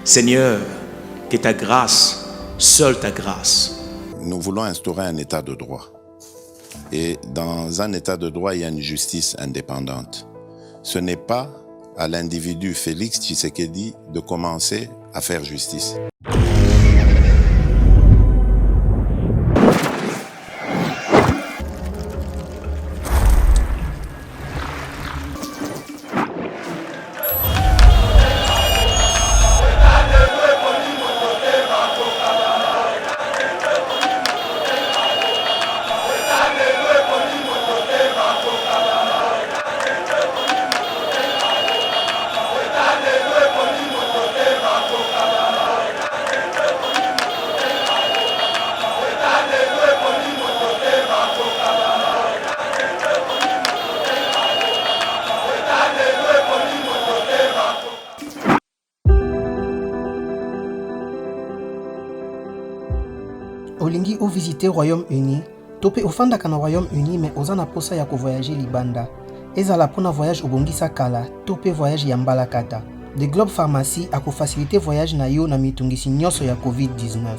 Seigneur, que ta grâce, seule ta grâce. Nous voulons instaurer un état de droit. Et dans un état de droit, il y a une justice indépendante. Ce n'est pas à l'individu Félix Tshisekedi de commencer à faire justice. Olingi ou visiter Royaume-Uni, topé ofanda kana Royaume-Uni mais ozana posa ya ko voyager libanda. Ezala pona voyage obongisa kala, topé voyage ya mbalakata. The Globe Pharmacy a ko faciliter voyage na yo na mitungisi nyonso ya COVID-19.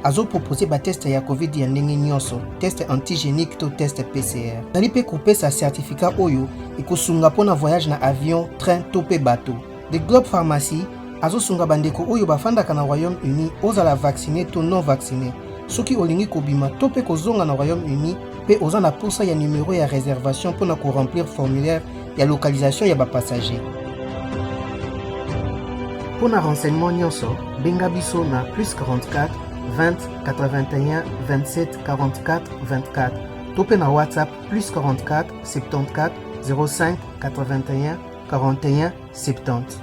Azo proposer ba test ya COVID ya ndenge nyonso, test antigénique to test PCR. Nali pe couper sa certificat oyo ikosunga pona voyage na avion, train topé bateau. The Globe Pharmacy azo sunga bandeko oyo bafanda kana Royaume-Uni ozala vacciné to non vacciné. Soki olingi kobima to pe kozonga na Royaume-Uni pe oza na posa ya numéro ya réservation pour na ko remplir formulaire ya localisation ya ba passager. Pour na renseignement nyonso, benga biso na +44 20 81 27 44 24. To pe na WhatsApp +44 74 05 81 41 70.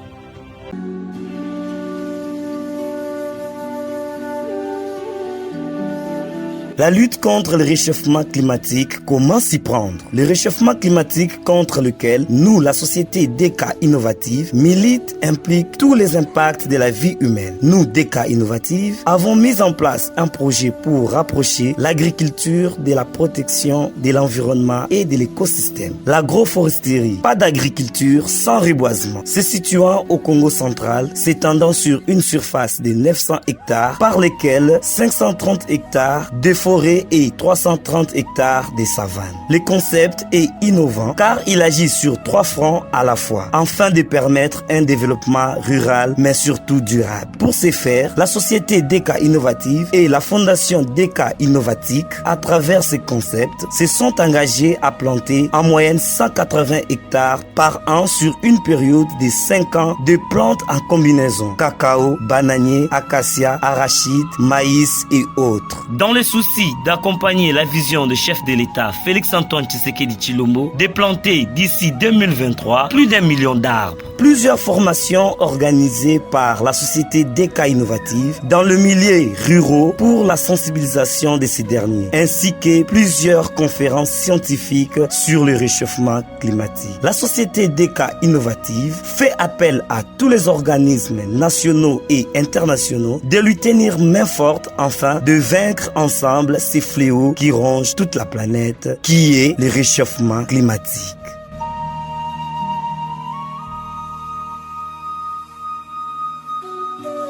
La lutte contre le réchauffement climatique, comment s'y prendre? Le réchauffement climatique contre lequel nous, la société DK Innovative, milite implique tous les impacts de la vie humaine. Nous, DK Innovative, avons mis en place un projet pour rapprocher l'agriculture de la protection de l'environnement et de l'écosystème. L'agroforesterie, pas d'agriculture sans reboisement, se situant au Congo central, s'étendant sur une surface de 900 hectares, par lesquels 530 hectares de forêt et 330 hectares de savane. Le concept est innovant car il agit sur 3 fronts à la fois, afin de permettre un développement rural mais surtout durable. Pour ce faire, la société DK Innovative et la fondation DK Innovatique, à travers ce concept, se sont engagés à planter en moyenne 180 hectares par an sur une période de 5 ans de plantes en combinaison, cacao, bananier, acacia, arachide, maïs et autres. Dans le souci d'accompagner la vision du chef de l'État Félix-Antoine Tshisekedi Tshilombo de planter d'ici 2023 plus d'1 million d'arbres. Plusieurs formations organisées par la société DK Innovative dans le milieu rural pour la sensibilisation de ces derniers, ainsi que plusieurs conférences scientifiques sur le réchauffement climatique. La société DK Innovative fait appel à tous les organismes nationaux et internationaux de lui tenir main forte afin de vaincre ensemble ces fléaux qui rongent toute la planète, qui est le réchauffement climatique.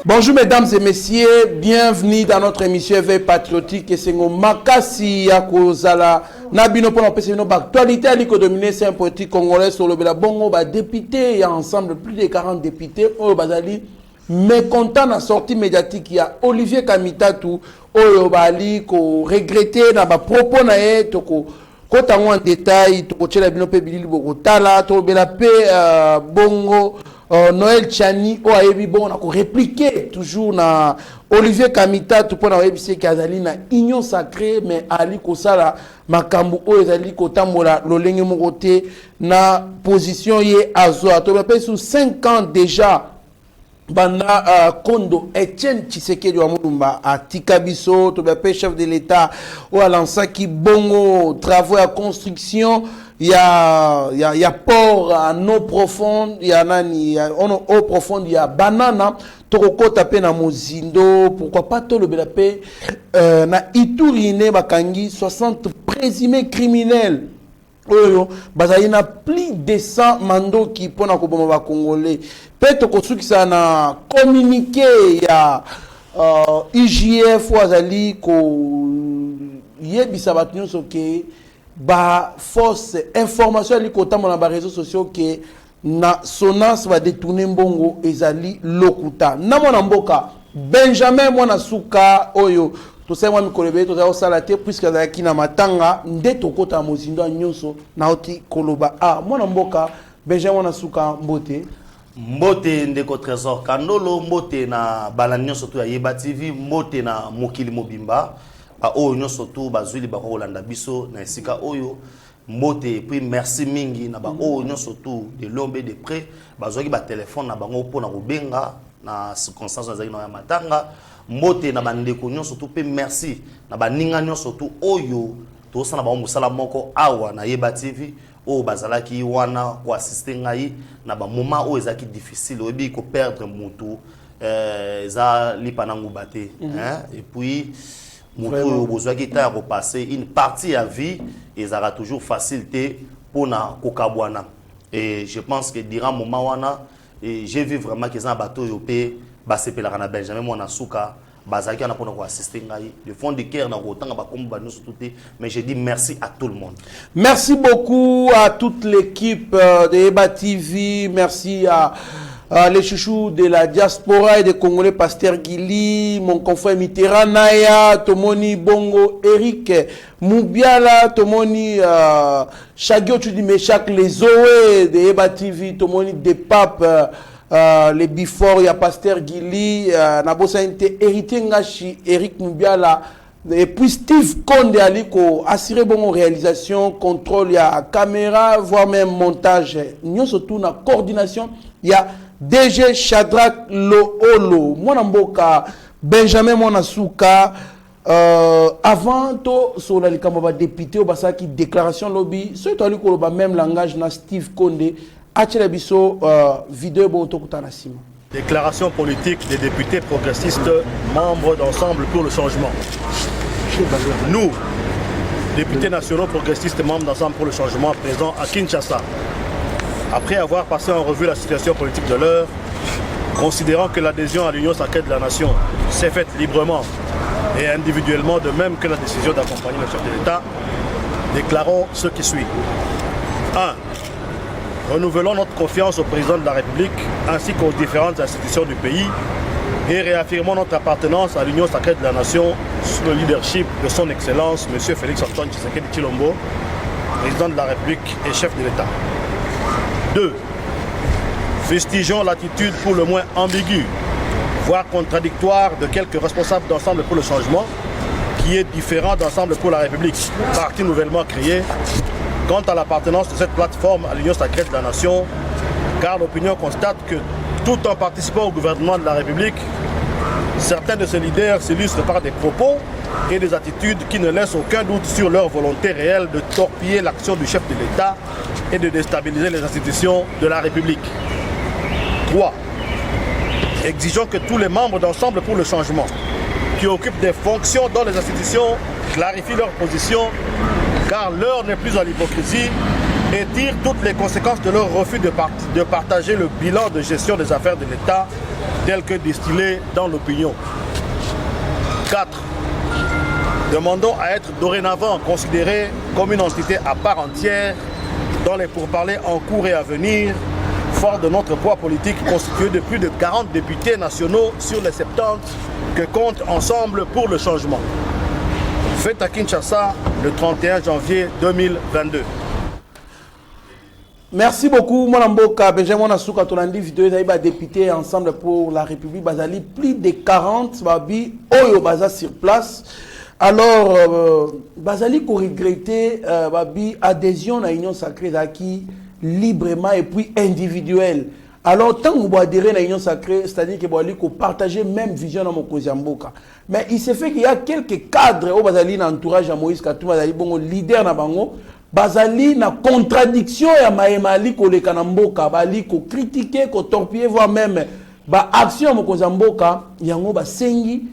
Bonjour mesdames et messieurs, bienvenue dans notre émission Éveil patriotique et c'est Makasi Yakozala Nabino pour l'empêcher nos actualités à l'économie, c'est un politique congolais sur le Bongo, député, il y a ensemble plus de 40 députés au Bazali. Mécontent de la sortie médiatique, il y a Olivier Kamitatu, Oyobali, qui regretté dans les propos naé, quand en détail, tu peux la binope bilili bokotala, tu peux la paix bongo, Noël Chani, ou ayebi bon, on a répliqué toujours na Olivier Kamitatu pour na webisi kazali na union sacrée, mais ali kosala makambu o ezali kotambola lolenge mokote na position ye azoa. Tu peux sous 5 ans déjà. Banda Kondo Etienne Tshisekedi wa Mulumba a Tikabiso, to be chef de l'État ou à Lansaki Bongo, travaux à construction, il y a port à eau profonde, il y a nani, eau profonde, il y a banana, Toroko tapé na Mozindo, pourquoi pas tout le belapé na Iturine Bakangi 60 présumés criminels. oyo bazali na plus de 100 mandoki mpona koboma bakongolais mpe tokosukisa na communiqué ya IGF oyo azali koyebisa bato nyonso ke baforce information ali kotambola na bareseau sociaux ke na sonance badetourne mbongo ezali lokuta na mwana mboka Benjamin mwana suka oyo tosai mwa mikolo ebele tozali kosala te puisque azalaki na matanga nde tokota mozindo ya nyonso naoti koloba mwana mboka Benjamin mwana suka mbote mbote ndeko trésor kandolo mbote na bala nyonso to ya Yeba TV mbote na mokili mobimba oyo nyonso to bazwili bakolanda biso na esika oyo mbote puis merci mingi na ba oyo nyonso to de lombe de près bazwaki ba téléphone na bango pona kobenga na circonstance azaki na matanga mbote na bandeko nyonso to pe merci na baninga nyonso to oyo to sana ba musala moko awa na Yeba TV o bazalaki wana ko assister ngai na ba moment o ezaki difficile obi ko perdre mutu za lipanangu baté et puis mutu o bozwaki ta ko passer une partie à vie et ça sera toujours facilité pour na kokabwana et je pense que durant moment wana et j'ai vu vraiment que ça bateau yo pe ba sepela na Benjamin mona suka bazaki na pona ko assister ngai de fond de cœur na kotanga ba komba nous tout mais je dis merci à tout le monde. Merci beaucoup à toute l'équipe de Yeba TV, merci à les chouchous de la diaspora et des Congolais, Pasteur Guili, mon confrère Mitterrand Naya, Tomoni Bongo, Eric Moubiala, Tomoni Chagio Chudimechak, les Zoé de Yeba TV, Tomoni des papes, les Before, il y a Pasteur Guili, Nabosa Inte, Héritier Ngashi, Eric Moubiala, et puis Steve Konde Aliko, assurer bon réalisation, contrôle, il y a caméra, voire même montage, nous surtout na coordination, il y a DG Shadrach Loolo, Mwana Mboka, Benjamin Mwana Suka, avant to sur la likambo député au basaki déclaration lobby, ce to aliko ba même langage na Steve Konde, achela biso vidéo bo to kutana sima. Déclaration politique des députés progressistes membres d'Ensemble pour le changement. Nous, députés nationaux progressistes membres d'Ensemble pour le changement présents à Kinshasa, après avoir passé en revue la situation politique de l'heure, considérant que l'adhésion à l'Union sacrée de la nation s'est faite librement et individuellement, de même que la décision d'accompagner le chef de l'État, déclarons ce qui suit. 1. Renouvelons notre confiance au président de la République ainsi qu'aux différentes institutions du pays et réaffirmons notre appartenance à l'Union sacrée de la nation sous le leadership de son Excellence, M. Félix-Antoine Tshisekedi Tshilombo, président de la République et chef de l'État. 2. Fustigeons l'attitude pour le moins ambiguë, voire contradictoire de quelques responsables d'Ensemble pour le changement, qui est différent d'Ensemble pour la République, parti nouvellement créé, quant à l'appartenance de cette plateforme à l'Union sacrée de la nation, car l'opinion constate que tout en participant au gouvernement de la République, certains de ses leaders s'illustrent par des propos et des attitudes qui ne laissent aucun doute sur leur volonté réelle de torpiller l'action du chef de l'État et de déstabiliser les institutions de la République. 3. Exigeons que tous les membres d'Ensemble pour le changement qui occupent des fonctions dans les institutions clarifient leur position, car l'heure n'est plus à l'hypocrisie et tirent toutes les conséquences de leur refus de partager le bilan de gestion des affaires de l'État tel que distillé dans l'opinion. 4. Demandons à être dorénavant considérés comme une entité à part entière dans les pourparlers en cours et à venir, fort de notre poids politique constitué de plus de 40 députés nationaux sur les 70 que compte Ensemble pour le changement. Fait à Kinshasa le 31 janvier 2022. Merci beaucoup, Mwanamboka. Benjamin Nasuka, Tolandi, vidéo, député Ensemble pour la République, Bazali, plus de 40, Babi, Oyo Baza sur place. Alors, Bazali, qu'on regrettait, Babi, adhésion à l'Union sacrée, qui librement et puis individuelle. Alors, tant que vous adhérez à l'Union sacrée, c'est-à-dire que vous allez partager même vision dans mon Mboka. Mais il se fait qu'il y a quelques cadres au Bazali dans l'entourage à Moïse Katou, Bazali, bon, leader na bango, Bazali na contradiction ya maemali ko le kanamboka, bali ko critiquer, ko torpiller, voire même ba action mo Mboka, yango ba sengi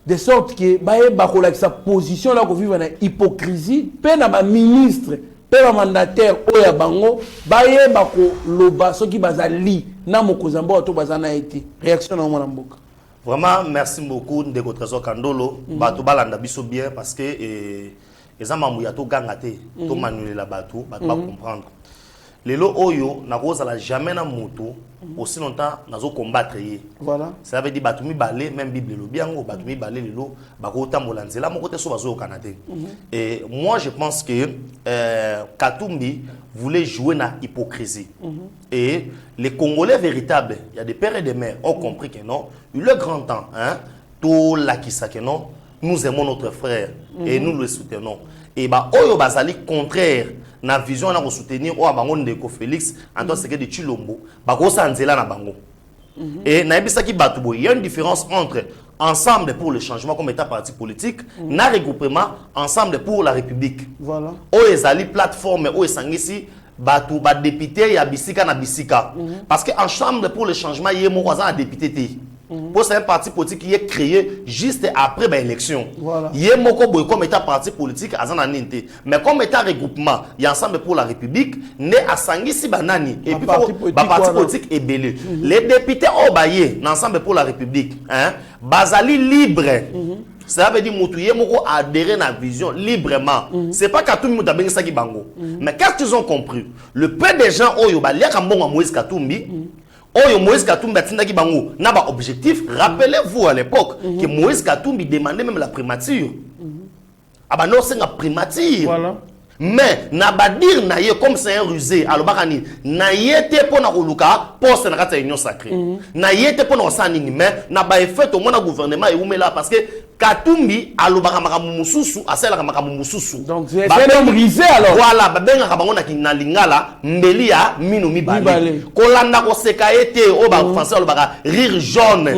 de sorte que ba ko la sa position là ko vivre na hypocrisie, pe na ba ministre pe ba mandataire oya bango baye bako loba soki bazali na mokozamba to bazana été réaction na mwana mboka. Vraiment merci beaucoup Ndeko Trésor Kandolo bato balanda biso bien parce que eza mambuya to gangate to manuela bato ba comprendre. Lelo oyo na kozala jamais na moto aussi longtemps nazo combattre ye. Voilà. Ça veut dire bato mi balé même Bible lo biango bato mi balé lelo bako tambola nzela moko te so bazo au Canada. Et moi je pense que Katumbi voulait jouer na hypocrisie. Et les Congolais véritables, il y a des pères et des mères ont compris que non, il est grand temps hein, tout la qui ça que non, nous aimons notre frère et nous le soutenons. Et bah oyo bazali contraire na vision na ko soutenir o abango Ndeko Félix en tant que de Chilombo ba ko sanzela na bango. Et na ebisa ki batubo, il y a une différence entre ensemble pour le changement comme état parti politique na regroupement ensemble pour la République. Voilà. O ezali plateforme o esangisi batu ba député ya bisika na bisika parce que ensemble pour le changement il y a mo un député té. Pour c'est un parti politique qui est créé juste après l'élection. Voilà. Il y a moko boy comme état parti politique azana ninte. Mais comme état regroupement, il y a ensemble pour la République, né à sangisi banani et puis parti politique est belé. Les députés au baye ensemble pour la République, hein, bazali libre. Ça veut dire que moko adhérer à la vision librement. C'est pas Katumbi mutabeng saki bango. Mais qu'est-ce qu'ils ont compris? Le peu des gens oyo ba lia kambonga Moïse Katumbi Oyo Moïse Katumbi atindaki bango na ba objectif. Rappelez-vous à l'époque que Moïse Katumbi demandait même la primature. Ah bah non, c'est la primature. Voilà. Mais na ba dire na ye comme c'est un rusé alobakani na yete pona koluka poste na kata union sacrée. Na yete pona osanini mais na ba effet au moins gouvernement et umela parce que Katumbi alobaka makamu mususu asela makamu mususu. Donc c'est un homme risé alors. Voilà, ba benga ka bango na kinalingala mbeli ya minu mibale. Kolanda ko sekaete o ba français alobaka rire jaune.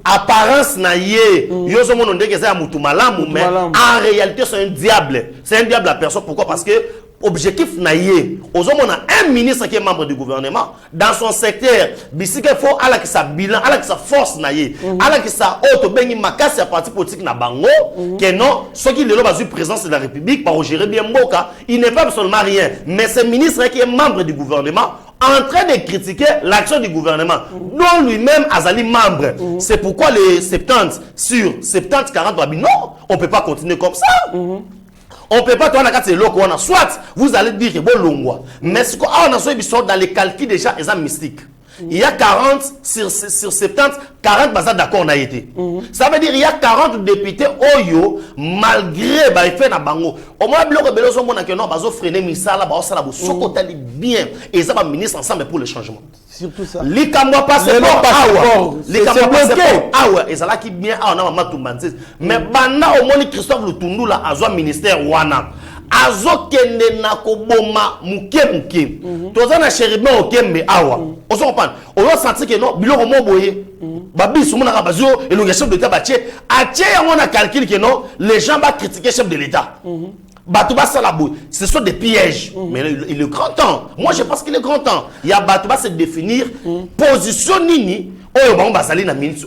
Apparence na ye yozo mono ndeke za mutu malamu mais en réalité c'est un diable. C'est un diable à personne. Pourquoi? Parce que objectif naïe, on a un ministre qui est membre du gouvernement dans son secteur. Bisike faut ala ki sa bilan, ala ki sa force naïe, ala ki sa auto bengi makasi à parti politique na bango, que non, ceux qui le basu présence de la République pour gérer bien Mboka, il n'est pas absolument rien. Mais ce ministre qui est membre du gouvernement en train de critiquer l'action du gouvernement, dont lui-même Azali membre. C'est pourquoi les 70 sur 70-40, non, on ne peut pas continuer comme ça. On ne peut pas tourner la loko on a soit vous allez dire que bon longwa mais ce qu'on a dans les calculs déjà ils sont mystiques. Il y a 40 sur 70 40 bazar d'accord on a été. Ça veut dire il y a 40 députés oyo malgré ba fait na bango. Au moins bloc belozo mona que non bazo freiner misala ba osala bo sokotali bien et ça va ministre ensemble pour le changement. Surtout ça. Les camwa passeport awa. Les camwa passeport awa et ça là qui bien on a matumbanze. Mais bana au moni Christophe Lutundu la azwa ministère wana. Azo kende na koboma muke toza na chéribin okembe awa ozo comprendre ozo sentir que non biloko mo boye babisu mona bazo et le chef de l'état batie atie yango na calcul que non les gens va critiquer chef de l'état Batouba Salabou, ce sont des pièges. Mais il est grand temps. Moi, je pense qu'il est grand temps. Il y a Batouba se définir position nini.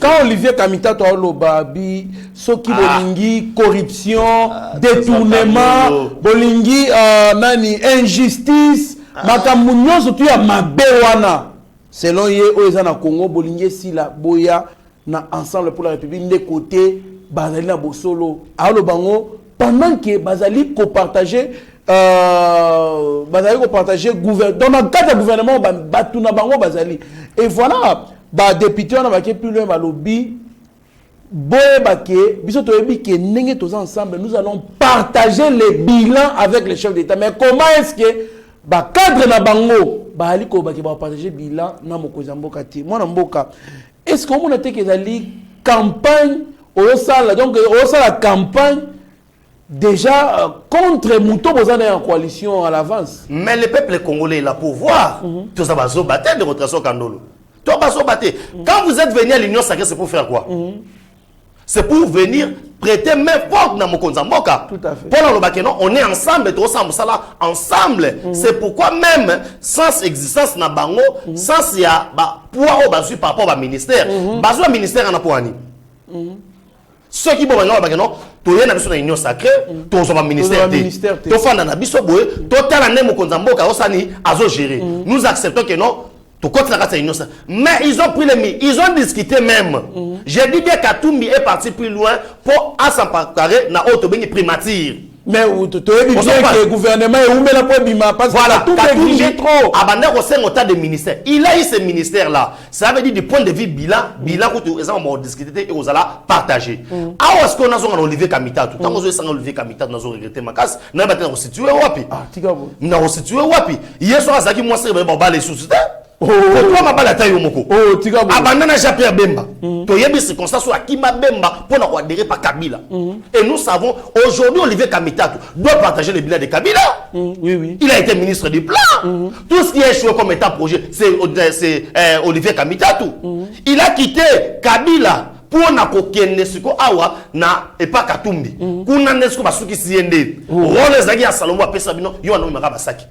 Quand Olivier Kamita to lobabi, soki bolingi corruption, détournement, bolingi nani injustice, makambo nyonso tu ya mabe wana. Selon ye oza na Congo bolingi sila boya na ensemble pour la République de côté bazali na bosolo. Alo bango pendant que bazali ko partager dans le cadre du gouvernement batuna bango bazali et voilà ba député on a marqué plus loin ba lobby boye baké biso to yebi ke ndenge tous ensemble nous allons partager les bilans avec les chefs d'État. Mais comment est-ce que ba cadre na bango ba ali ko ba partager bilan na mokozi mboka ti mwana mboka est-ce qu'on a été que zali campagne au sala donc au sala campagne déjà contre Mouto Bozane en coalition à l'avance. Mais le peuple congolais il a pouvoir. Tout ça va se battre de rotation Kandolo. Tout va se battre. Quand vous êtes venu à l'Union sacrée, c'est pour faire quoi? C'est pour venir prêter main forte dans Mokonza Mboka. Tout à fait. Pour le Bakeno, on est ensemble, tout ensemble, ça là, ensemble. C'est pourquoi même sans existence na bango, sans il y a pouvoir au basu par rapport au ministère. Basu au ministère en a pour ani. Ceux qui vont venir au Bakeno, toye na biso na union sacrée tozoma ministère te tofanda na biso boye totala nde mokonzi ya mboka osani azo gérer nous acceptons que non to côté la union sacrée mais ils ont pris ils ont discuté même j'ai dit bien Katumbi est parti plus loin pour s'emparer na auto bengi primature. Mais tu as dit que le gouvernement est où mais la point bima parce que voilà, tout est trop. Abandonné au sein de ministère. Il a eu ce ministère là. Ça veut dire du point de vue bilan que nous avons discuté et nous allons partager. Ah est-ce qu'on a son Olivier Kamita tout. Tant qu'on a son Olivier Kamita nous avons regretté ma casse. N'a pas été restitué wapi. Ah tigabo. N'a restitué wapi. Hier soir Zaki moi c'est bon ba les sous. Pourquoi ma balle taille au moko? Oh tigabo. Abandonné Jean-Pierre Bemba. To yebi circonstance sur Akima Bemba pour nous adhérer par Kabila. Et nous savons aujourd'hui Olivier Kamita doit partager le bilan de Kabila. Oui. Il a été ministre du plan. Tout ce qui est échoué comme état projet, c'est Olivier Kamita. Il a quitté Kabila pour na kokende siko awa na epa Katumbi. Kuna nesko basuki siende. Role zaki ya Salomo apesa bino yo na maka basaki.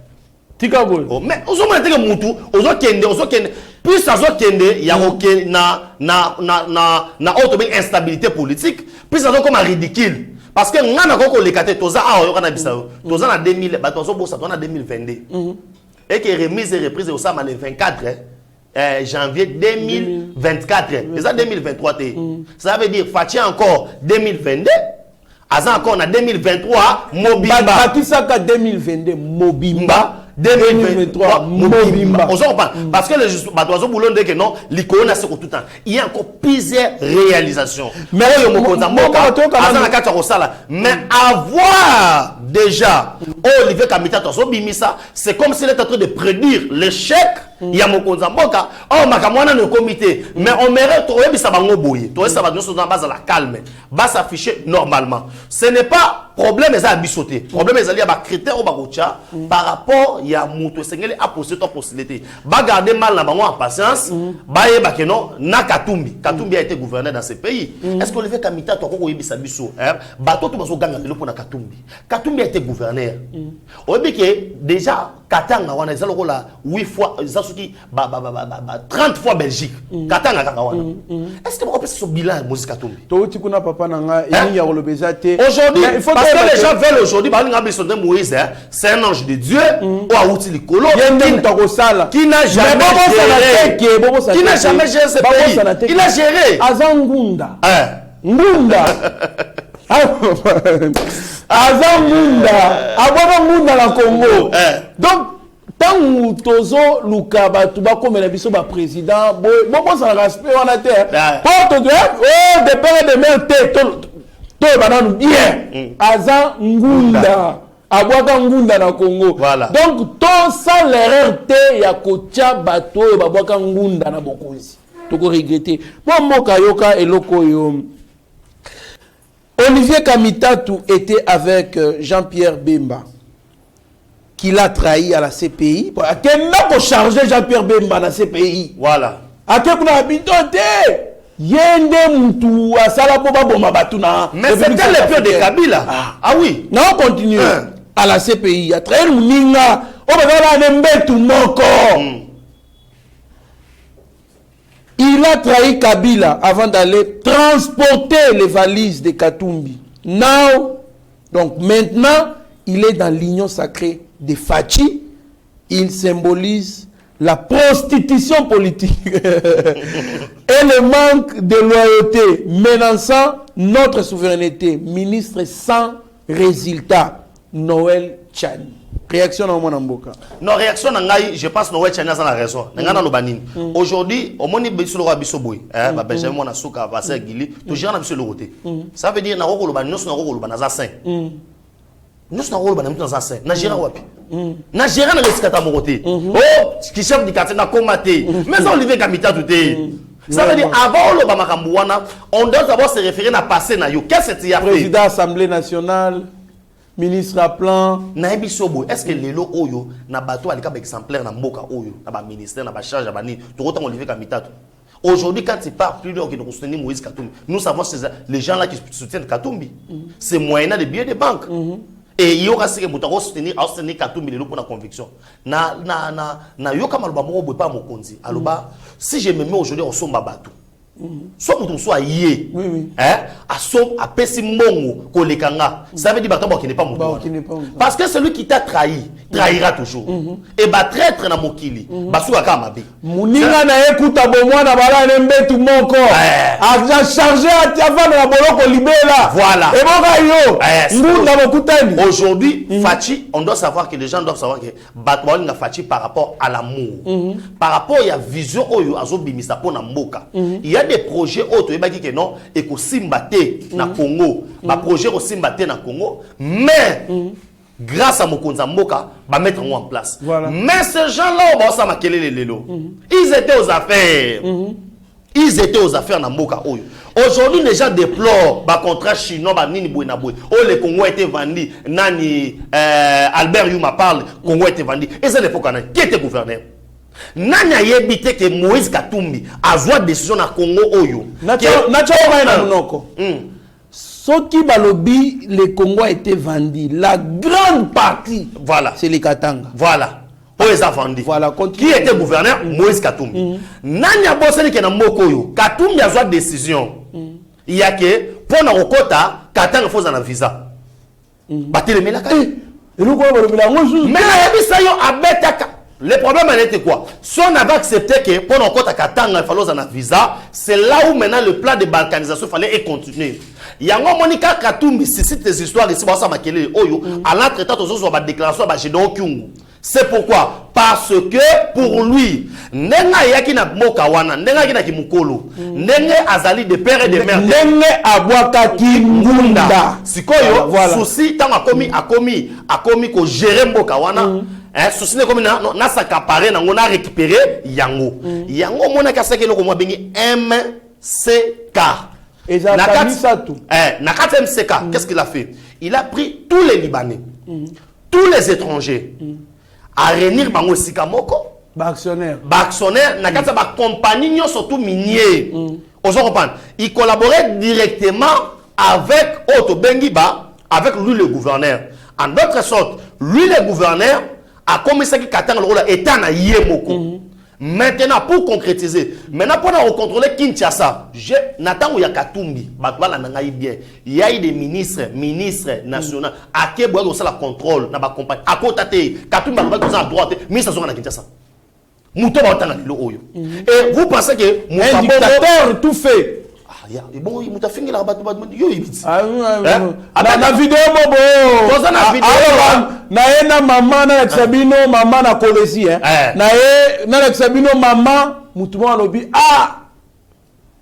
Tigabo. Oh mais ozomona teke mutu ozokende plus azokende ya okende na auto ben instabilité politique plus azo comme ridicule. Parce que ngana koko lekate toza awa yokana bisao toza na 2000 ba tozo bosa toza na 2022 et que remise et reprise au sama le 24 janvier 2024 et ça 2023 ça veut dire Fatia encore 2022 aza encore na 2023 Mobimba Batisaka 2022 Mobimba 2023 Mobimba. Parce que les bateaux boulons que non, l'icône c'est tout le temps. Il y a encore plusieurs réalisations. Mais avoir déjà Olivier Kamita c'est comme s'il était en train de prédire l'échec. Il y a mon Mboka. Oh makamwana le comité. Mais on mérite trouver bisa bango boye. Toi ça va nous dans base à la calme. Va s'afficher normalement. Ce n'est pas problème les abisoté. Problème les alliés à critères au bagocha par rapport il y a mutu sengeli a posé ton possibilité. Ba garder mal la bango en patience. Ba yeba que non na Katumbi. Katumbi a été gouverneur dans ce pays. Est-ce que Olivier Kamita to ko yebisa biso bato to baso ganga pour na Katumbi. Katumbi a été gouverneur. Oyebi que déjà Katanga wana ezalo kola 8 fois zasuki 30 fois Belgique. Katanga kanga wana. Est-ce que on peut ce bilan musique Katumbi? To tikuna papa nanga eni ya kolobeza te. Aujourd'hui parce que les gens veulent aujourd'hui ba linga biso de Moïse c'est un ange de Dieu ou outil likolo qui n'a jamais géré ce pays. Il a géré Azangunda. Ngunda. Azangunda. Ababa la Congo. Donc tant tozo lukaba tuba comme la biso ba président bon ça respect on a terre. Porte de de père de mère tête to bananu bien. Azangunda. Abwaka ngunda na Congo. Voilà. Donc ton sans l'erreur te ya kotia bato e babwaka ngunda na bokonzi. Toko regretter. Bon moka yoka eloko yo. Olivier Kamitatu était avec Jean-Pierre Bemba qui l'a trahi à la CPI. Quel n'a pas chargé Jean-Pierre Bemba dans la CPI? Voilà. À quel point habitote Yende Moutou à Salaboba Bomba Batuna. Mais c'était le pire de Kabila. Ah oui. Non, on continue. À la CPI. À trahi Mouninga. On va faire un tout mon corps. Il a trahi Kabila avant d'aller transporter les valises de Katumbi. Now, donc maintenant, il est dans l'union sacrée de Fachi. Il symbolise la prostitution politique et le manque de loyauté menaçant notre souveraineté. Ministre sans résultat, Noël Tchani. Réaction dans mon mboka. Non, réaction nangai, je pense Noël Tchani a la raison. Nangana no banini. Aujourd'hui, au moni biso lo biso boy, ba Benjamin mona suka va ser gili, to jana biso lo côté. Ça veut dire na ko lo ban nyos na ko lo ban za 5. Nyos na ko lo ban na za 5. Na gérant wapi? Na gérant na rescata mo côté. Oh, qui chef du quartier na commaté. Mais ça Olivier Kamita tout est. Ça veut dire avant le bamakambu wana, on doit d'abord se référer na passé na yo. Qu'est-ce que tu as fait? Président Assemblée nationale. Ministre à plan. Naebi sobo, est-ce que lelo oyo na bateau alika ba exemplaire na mboka oyo na ba ministère na ba charge ba ni to autant Olivier Kamita. Aujourd'hui quand il part plus loin que de soutenir Moïse Katumbi, nous savons les gens là qui soutiennent Katumbi. C'est moyennant des billets de banque. Et il y aura ce que vous soutenir Katumbi lelo pour la conviction. Na yoka maloba moko boy pas mokonzi. Aloba si je me mets aujourd'hui au somba bateau. soit pour soit yé oui. à pesi mongo kolekanga ça veut dire bato qui n'est pas mon parce que celui qui t'a trahi trahira toujours et ba traître na mokili basuka kama be muninga na ekuta bomwana bala nembetu moko a chargé avant na boloko libela voilà et boka yo ngunda bokutani aujourd'hui Fachi on doit savoir que les gens doivent savoir que bato balinga Fachi par rapport à l'amour par rapport à la vision oyo azobimisa pona mboka il y a des projets autres et baki que non et ko simbate na Congo ba projet ko simbate na Congo mais grâce à Mokonza Mboka ba mettre en place mais ces gens-là ba ça makelele lelo ils étaient aux affaires ils étaient aux affaires na Mboka oyo aujourd'hui les gens déplorent ba contrat chinois ba nini boy na boy oh le Congo a été vendu nani Albert Yuma parle Congo a été vendu et c'est l'époque qui était gouverneur Nanya yebite que Moïse Katumbi a voix décision na Congo oyo. Na munoko. Soki balobi le Congo a été vendu, la grande partie voilà, c'est les Katanga. Voilà. Moïse a vendu. Voilà, qui était gouverneur Moïse Katumbi. Nanya boseli ke na moko oyo. Katumbi a voix décision. Il y a que pour na okota Katanga faut na visa. Batelemi la kati. Mais na yebisa yo abetaka. Le problème était quoi? Si on avait accepté que pour nos côtes à Katanga, il fallait un visa, c'est là où maintenant le plan de balkanisation fallait continuer. Il y a un Monica Katumbi, si c'est des histoires ici, à l'entretemps, tous autres déclaration, c'est pourquoi? Parce que pour lui, Nenga yaki na mokawana, Nenga yaki na kimukolo, Nenga azali de père et de mère. Nenga abwaka kimunda. Sikoyo, souci, tant a commis ko gérer mokawana. Souci comme na s'accaparer na on a récupéré yango yango mona ka seke loko mo bengi MCK et ça ça tout na 4 MCK qu'est-ce qu'il a fait? Il a pris tous les Libanais tous les étrangers à réunir bango sika moko ba actionnaire na kata ba compagnie surtout minier on se comprend il collaborait directement avec Otto Bengiba avec lui le gouverneur en d'autres sortes lui le gouverneur a commencé à Katanga le rôle état na yemoko. Maintenant pour concrétiser, maintenant pour contrôler Kinshasa, je n'attends où il y a Katumbi, batwala na ngai bien. Il y a des ministres nationaux à qui boire aussi la contrôle na ba compagnie. À côté Katumbi va comme ça à droite, mais ça sera na Kinshasa. Muto ba tanga le oyo. Et vous pensez que un dictateur tout fait. Et bon, il m'a fait la batte yo ibiti. Na vidéo bobo. Dans na vidéo na ena maman na Sabino maman na kolesi na Sabino maman mutumo alobi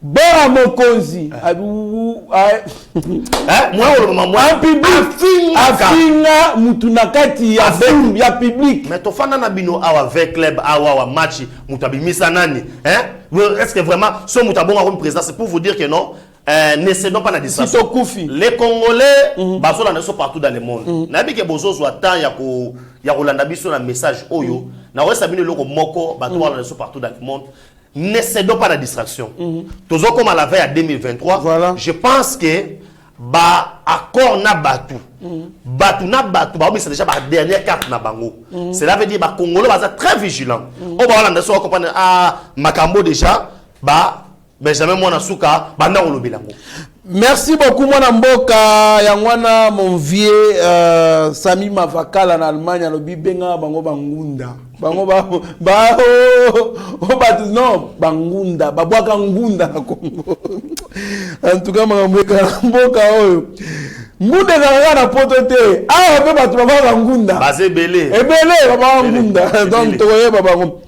bora mokonzi moi public afinga mutu na kati ya public mais to fanda na bino awa avec club awa match mutabimisa nani est-ce que vraiment ce mutabonga comme président c'est pour vous dire que non ne cédons pas la distance. Les Congolais basola ne sont partout dans le monde. Na bi ke bozo zo temps ya kolanda biso na message oyo na wesa bino loko moko bato ne sont partout dans le monde. Ne cédons pas la distraction. Toujours comme à la veille à 2023, voilà. Je pense que ba accord na batu. Batu na batu, ba c'est déjà la dernière carte na bango. Cela veut dire ba Congolais ba très vigilant. On va on so comprendre makambo déjà ba Benjamin Mwanasuka banda olobelango. Merci beaucoup Mwana Mboka yangwana mon vieux Sami Mavakala en Allemagne alobi benga bango bangunda. Bango non bangunda babwaka ngunda na Congo. En tout cas Mboka oyo. Ngunda za na potote. Pe batu babaka ngunda. Bazé belé. Belé babaka ngunda. Donc toye babango.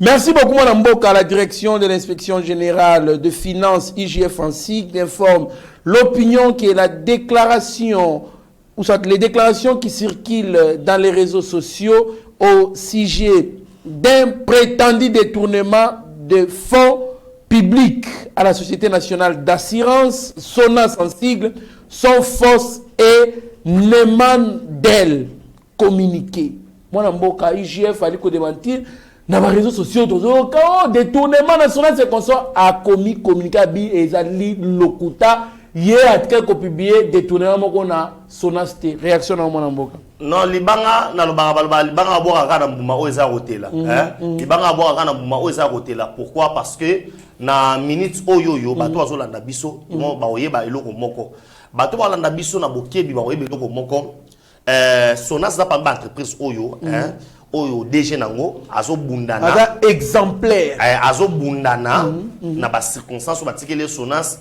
Merci beaucoup, Mme Mboka. La direction de l'inspection générale de finances IGF en SIG informe l'opinion qui est la déclaration, ou soit les déclarations qui circulent dans les réseaux sociaux au sujet d'un prétendu détournement de fonds publics à la Société nationale d'assurance, SONAS en sigle, sont fausses et n'émanent d'elle. Communiqué. Mme Mboka, IGF a dit qu'on démentir. Dans les réseaux sociaux, détournement national, c'est qu'on soit à communiqué et ezali lokuta hier a quelques publié détournement qu'on a sonasté réaction à mon Mboka. Non, libanga na libanga aboka kana mbuma o eza hôtel là, libanga aboka kana mbuma o eza hôtel là. Pourquoi? Parce que na minute oyo bato azolanda biso ba oyeba eloko moko bato balanda biso na bokebi ba oyeba eloko moko Sonas za pas entreprise oyo oyo DG nango azobundana ada exemplaire azobundana na ba circonstances batikele Sonas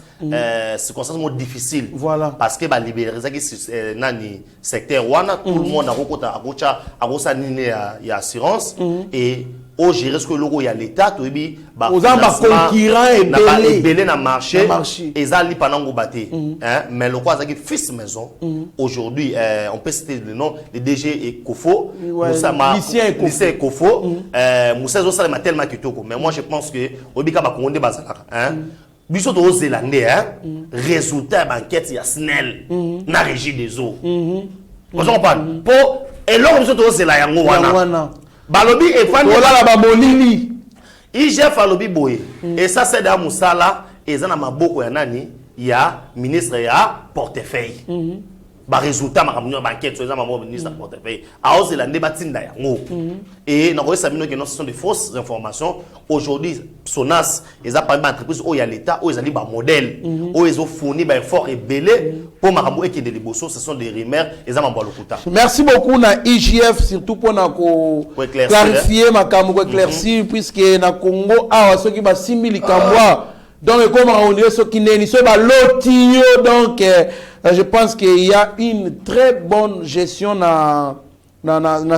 circonstances mo difficile voilà parce que ba libérer ça nani secteur wana tout le monde akokota akosa nini ya assurance et au gérer ce que logo ya l'état to bi ba concurrent et belé na marché ezali panango baté mais le quoi ça qui fils maison aujourd'hui on peut citer le nom le DG et Kofo Lucien Kofo Moussa Zosala tellement kitoko mais moi je pense que obika ba konde bazalaka biso to zélandais résultat d'enquête ya SNEL na régie des eaux vous comprenez pour et l'homme biso to zéla yango wana balobi et fan la babolili IGF alobi boye et ça c'est dans Moussala et ça na maboko ya nani ya ministre ya portefeuille ba résultat makamnyo banquette so ça mamo ministre portefeuille a osé la débatinda yango et na ko sabino que non ce sont des fausses informations aujourd'hui Sonas ils a pas entreprise o ya l'état o ezali ba modèle o ezo fourni ba effort et belé pour makambo et de liboso ce sont des rumeurs et ça mamo lokuta. Merci beaucoup na IGF surtout pour na ko clarifier makambo ko éclaircir puisque na Congo awa soki ba simili kambwa donc comme on dit ce qui n'est ni so ba lotio donc je pense qu'il y a une très bonne gestion na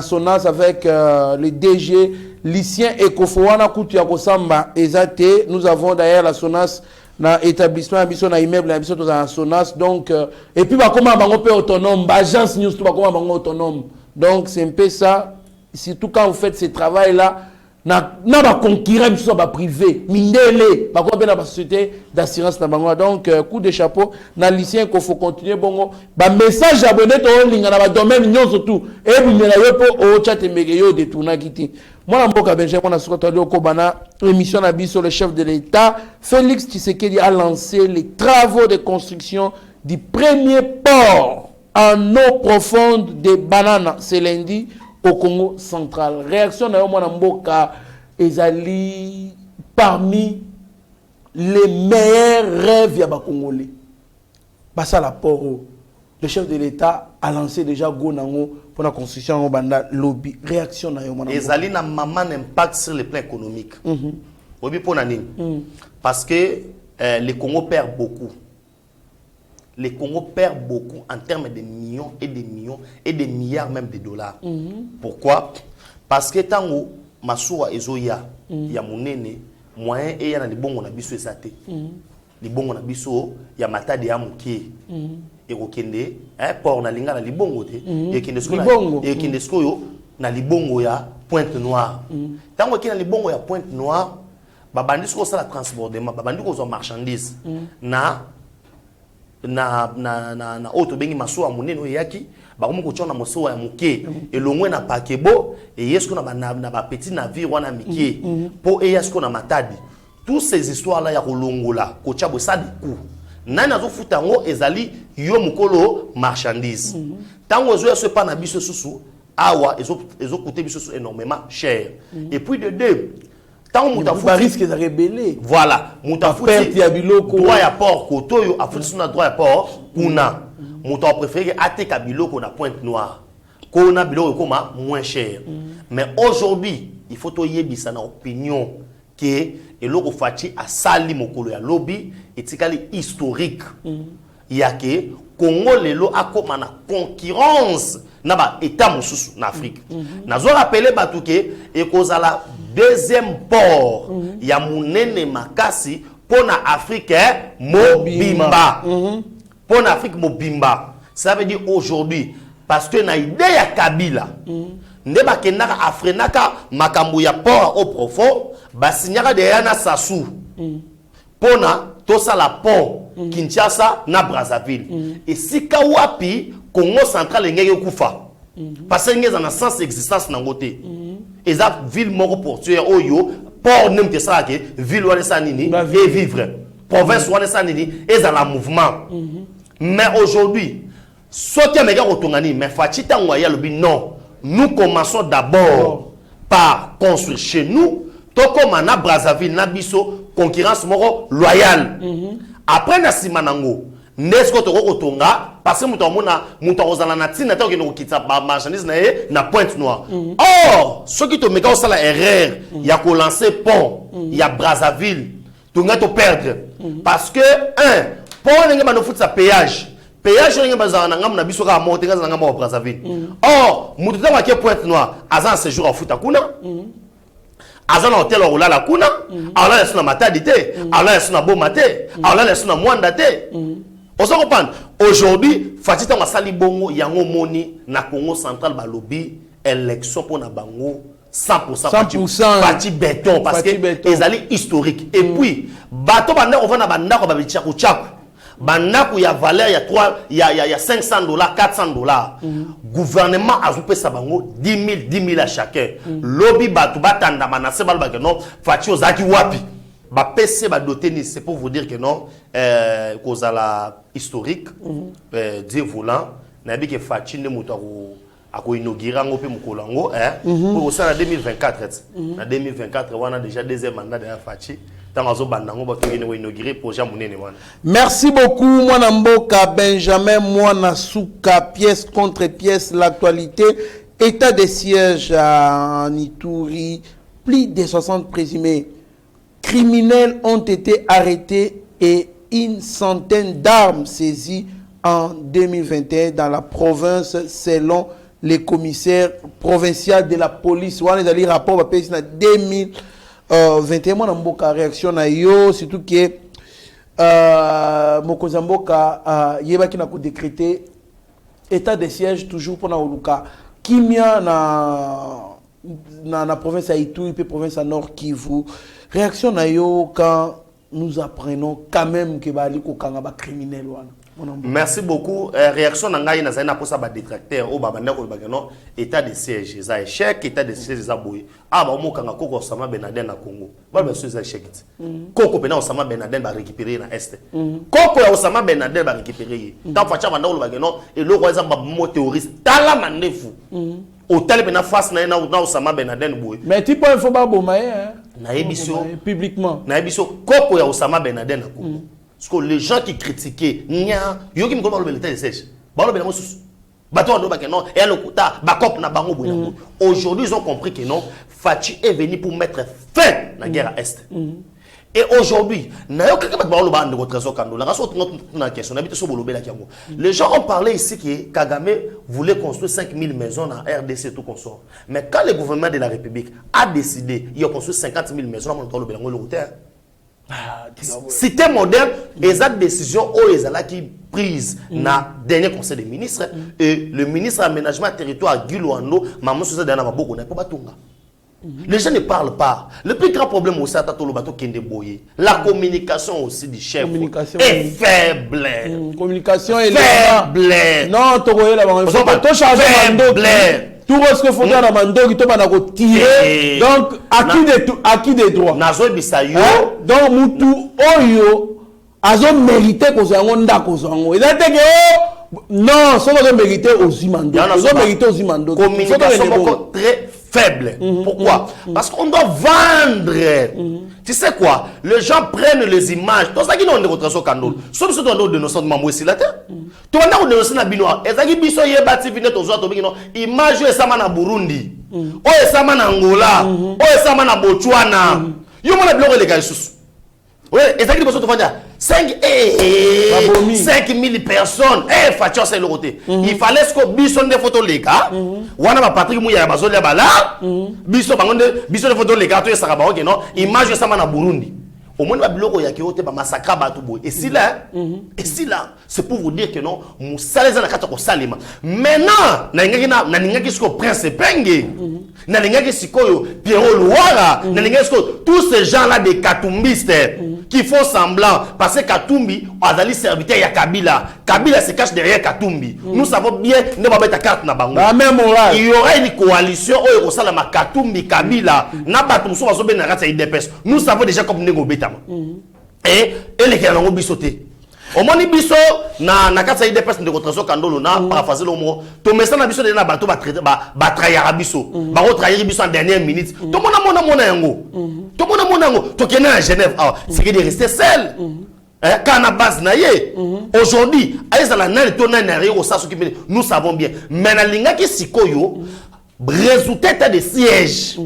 Sonas avec le DG Lucien Ekofowana Koutia Kosamba Ezate. Nous avons d'ailleurs la Sonas na établissement habitation na immeuble habitation dans Sonas donc et puis bah comment bango peut autonome bah agence news tout bah comment bango autonome donc c'est un peu ça surtout quand vous faites ce travail là na ba concurrent biso ba privé mindele ba ko na ba société d'assurance na bango donc coup de chapeau na lycée qu'il faut continuer bongo ba message abonné to linga na ba domaine nyon surtout et binyela yo po o chat mbege yo détourna kiti moi mboka Benjamin na soko tali ko bana émission na biso le chef de l'État Félix Tshisekedi a lancé les travaux de construction du premier port en eau profonde de Banana c'est lundi au Congo central. Réaction na mwana mboka ezali parmi les meilleurs rêves ya ba Congolais. Basa la port le chef de l'État a lancé déjà go nango pour la construction au banda lobby. Réaction na mwana mboka ezali na maman impact sur le plan économique. Obi pona nini? Parce que le Congo perd beaucoup. Le Congo perd beaucoup en termes de millions et des millions et des milliards même de dollars. Pourquoi? Parce que tango masuwa ezoya ya munene moyen et ya na libongo na biso esate. Libongo na biso ya matadi ya mukie. Et okende port na linga na libongo te et kende skoyo na libongo ya Pointe Noire. Tango ki na libongo ya Pointe Noire babandi sko sala transportement babandi ko zo marchandise na auto bengi masuwa munene oyaki bakomo ko tshona masuwa ya mukie elongwe na pakebo et yesko na ba petit navire wana mikie po e yesko na matadi tous ces histoires là ya kolongola ko tshabo ça du coup nani azofuta ngo ezali yo mukolo marchandise tango ezo yeso pa na biso susu awa ezo coûter biso énormément cher et puis de deux tant muta risque de rebeller voilà muta perte ya biloko droit ya port kotoyo afuti suna droit ya port kuna muta préféré ateka biloko na Pointe Noire kona biloko koma moins cher mais aujourd'hui il faut to yebisa na opinion que eloko fati asali mokolo ya lobby etikali historique yake Congo lelo akoma na concurrence na ba état mosusu na Afrique nazo rappeler batuke ekozala deuxième port ya munene makasi pona Afrique mobimba pona Afrique mobimba ça veut dire aujourd'hui parce que na idée ya Kabila nde bakendaka afrenaka makambo ya port au profond basinyaka deya na Sassou pona tosala pont Kinshasa na Brazzaville et sika wapi Congo central ngeke kufa parce que ngeza na sens existence na ngote eza ville moko portuaire oyo port nem te sala ke ville wana sa nini et vivre province wana sa nini eza la mouvement mais aujourd'hui soki ameka kotongani mais fachita ngwaya lobi non nous commençons d'abord par construire chez nous tokoma na Brazzaville na biso concurrence moko loyale. Après na simanango, nesko to kotonga parce que muto ozala na tina to kino kitsa ba marchandise na Pointe Noire. Or, ceux qui te meka au sala erreur, il y a ko lancer pont, il y a Brazzaville. Tu vas te perdre parce que pont n'enga no foot sa péage. Péage n'enga bazana ngam na biso ka monter ngam ngam au Brazzaville. Or, muto ta ke Pointe Noire, azan séjour au foot akuna. Azan hôtel au la kuna, ala la suna matadité, ala la suna beau maté, ala la suna mwanda té. On se comprend. Aujourd'hui, Fatita ma sali bongo yango moni na Congo central ba lobby élection pour na bango 100% Fati béton parce que les alliés historiques et puis bateau banda on va na banda ko ba bichaku chaku banda ko ya valeur ya 3 il y a $500 $400 gouvernement a zoupé sa bango 10 000 à chacun lobby bateau batanda manase balba que non Fati ozaki wapi ba PC ba doté ni c'est pour vous dire que non cause à la historique Dieu volant na bi que Fati ne moto a inauguré en Opé Mukolango pour ça en 2024 en 2024 on a déjà deuxième mandat de Fati tant azo bandango ba to inauguré projet munene wana. Merci beaucoup mwana mboka Benjamin mwana souka pièce contre pièce l'actualité état de siège à Ituri plus de 60 présumés criminels ont été arrêtés et une centaine d'armes saisies en 2021 dans la province selon les commissaires provinciaux de la police. On a des rapports en 2021. Moi, j'ai réaction na yo, surtout que Mokozamboka yebaki na ko décréter état de siège toujours pour na oluka kimia na province à Ituri et province à Nord Kivu. Réaction na yo quand nous apprenons quand même que bali ko kanga ba criminel wana. Merci beaucoup. Réaction nanga ina zaina pour ça ba détracteur au babanda ko bagano état de siège za échec état de siège za boy. Ah ba mo kanga koko Osama Ben Laden na Congo. Ba ba so za échec. Koko pena Osama Ben Laden ba récupérer na est. Koko ya Osama Ben Laden ba récupérer. Dans facha banda ko bagano et le roi za ba mo terroriste tala mandefu. Au tel pena face na Osama Ben Laden boy. Mais tu peux faut ba bomaye hein. Na ebiso publiquement. Na ebiso koko ya Osama Ben Laden na Congo. Parce que les gens qui critiquaient, aujourd'hui ils ont compris que non, Fati est venu pour mettre fin à la guerre à Est. Et aujourd'hui, les gens ont parlé ici que Kagame voulait construire 5000 maisons en RDC tout consort. Mais quand le gouvernement de la République a décidé, il a construit 50 000 maisons dans le Cité moderne, les décisions qui prise na dernier conseil des ministres et le ministre aménagement territoire Guy Luando maman Sousa Dana Maboko n'a pas batunga. Les gens ne parlent pas. Le plus grand problème aussi à le bateau Kende Boye, la communication aussi du chef est faible. Communication est faible. Non, tu vois là, on faible. Tout ce que faut faire dans mando qui tombe na ko tirer donc acquis des droits nazo bisayo donc mutu oyo azo mériter ko zango ndako zango eza teke non so ko mériter ozimando azo mériter ozimando communication beaucoup très faible. Pourquoi? Parce qu'on doit vendre. Tu sais quoi? Les gens prennent les images. Tout ça qui nous démontre sur Kandol. Sauf si tu as de nos centres membres ici la terre. Tu as de nos centres binois. Et ça qui biso yé bâti vite aux autres bino. Image est ça na Burundi. Oh est ça na Angola. Oh est ça na Botswana. Yo mon bloqué les gars sous. Oui, et ça qui besoin de vendre 5 000 personnes. Eh, Fatia c'est le côté. Il fallait que bison des photos les gars. Wana ba Patrick Mouya bazo ya bala. Bison des photos les gars to ça ba non. Image ça na Burundi. Au moins ba biloko ya kiote ba massacre ba tubo. Et si là, c'est pour vous dire que non, musaleza na kata ko salima. Maintenant, na ngaki siko prince Penge. Na ngaki sikoyo Pierrot Louara, na ngaki siko tous ces gens là des katumbistes qui font semblant parce que Katumbi azali serviteur ya Kabila. Kabila se cache derrière Katumbi. Nous savons bien ne ba mettre carte na bango. Il y aura une coalition au salama Katumbi Kabila na batu so bazo be na rata IDPS. Nous savons déjà comme nego betama. Et les gens ont bisoté. Au moni biso na kasa ide personne de trésor Kandolo na paraphraser le mot. To mesa na biso de na bato ba traiter ba trahir biso. Ba retrahir biso en dernière minute. To mona yango. To mona yango. To kena à Genève. Ah, c'est que de rester seul. Quand on a base naïe, aujourd'hui, nous savons bien. Mais la linga qui sikoyo, résultat de siège.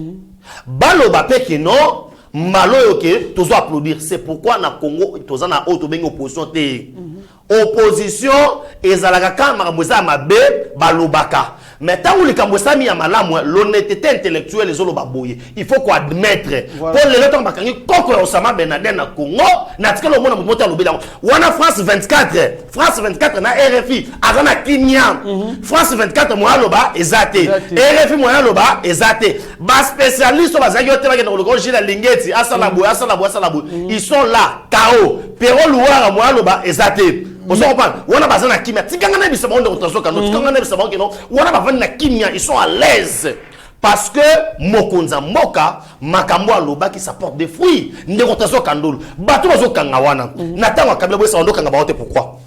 Balo bape que non, malo yoke, tous applaudir. C'est pourquoi na Congo, tous en a auto ben opposition te. Opposition, ezalaka kama mboza mabe balobaka. Mais tant que les Cambodgiens mis à malam, l'honnêteté intellectuelle les olo baboye. Il faut qu'on admettre. Pour les gens bakangi koko Osama Ben Laden na Congo, na tika lo mona mota lobela. Wana France 24 na RFI, azana Kenya. France 24 mo aloba ezate. RFI mo aloba ezate. Ba spécialiste bazaki yote bakena ko jila lingeti asala boy. Ils sont là, KO. Pero Louara mo aloba ezate. Ils sont à l'aise parce que Mokonza Moka Makambo Loba qui s'apporte des fruits. Pourquoi?